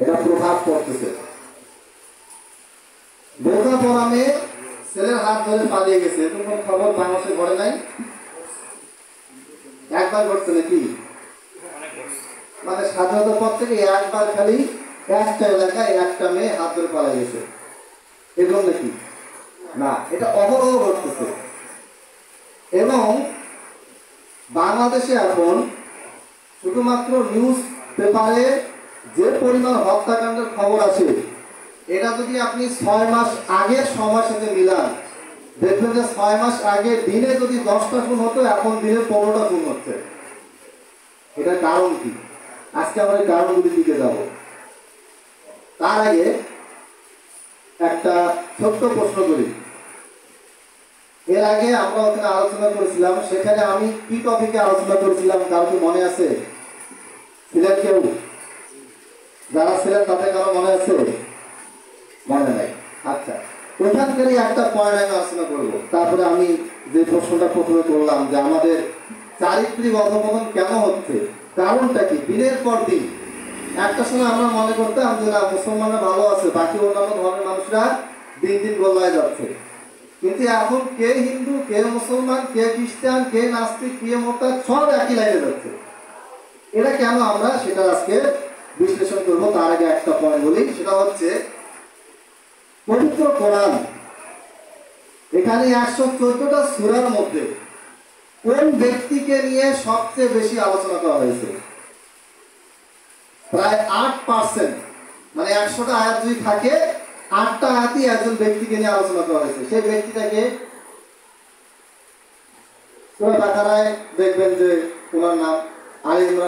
এটা প্রভাব পড়তেছে। বোরকা পরা মেয়ে ছেলের হাত ধরে পালিয়ে গেছে, এরকম কোন খবর বাংলাদেশে ঘটে নাই? একবার ঘটছে নাকি? মানে স্বাধীনতার পর থেকে একবার খালি একটা এলাকায় একটা মেয়ে হাত ধরে পালিয়ে গেছে, এরকম নাকি? না, এটা অহরহ ঘটতেছে। এবং বাংলাদেশে এখন শুধুমাত্র নিউজ পেপারে যে পরিমাণ হত্যাকাণ্ডের খবর আছে, এটা যদি আপনি 6 মাস আগের সময়ের সাথে মিলান, দেখবেন যে 6 মাস আগে দিনে যদি 10টা খুন হতো, এখন দিনে 15টা খুন হচ্ছে। এটার কারণ কি? আজকে আমরা এই কারণগুলি দিকে যাব। তার আগে একটা ছোট্ট প্রশ্ন করি। এর আগে আমরা ওখানে আলোচনা করেছিলাম, সেখানে আমি কি টপিকে আলোচনা করেছিলাম কারো কি মনে আছে? ছিলেন কেউ? যারা ছিলেন তাদের কারো মনে আছে? মনে নাই? আচ্ছা, ওখানকারই একটা পয়েন্ট আমি আলোচনা করবো। তারপরে আমি যে প্রশ্নটা প্রথমে করলাম যে আমাদের চারিত্রিক অধঃপতন কেন হচ্ছে, কারণটা কি? দিনের পর দিন একটা সময় আমরা মনে করতাম যে না, মুসলমানরা ভালো আছে, বাকি অন্যান্য ধর্মের মানুষরা দিন দিন গোল্লায় যাচ্ছে। কিন্তু এখন কে হিন্দু, কে মুসলমান, কে খ্রিস্টান, কে নাস্তিক, কে মোরতাদ, সব একই লাইনে যাচ্ছে। এটা কেন, আমরা সেটা আজকে বিশ্লেষণ করবো। তার আগে একটা পয়েন্ট বলি, সেটা হচ্ছে পবিত্র কোরআন। এখানে 114টা সূরার মধ্যে কোন ব্যক্তিকে নিয়ে সবচেয়ে বেশি আলোচনা করা হয়েছে? প্রায় 8%, মানে 100টা আয়াত যদি থাকে, 8টা আয়াতই একজন ব্যক্তিকে নিয়ে আলোচনা করা হয়েছে। সেই ব্যক্তিটাকে সূরা বাকারায় দেখবেন যে ওনার নাম আলী ইমরান।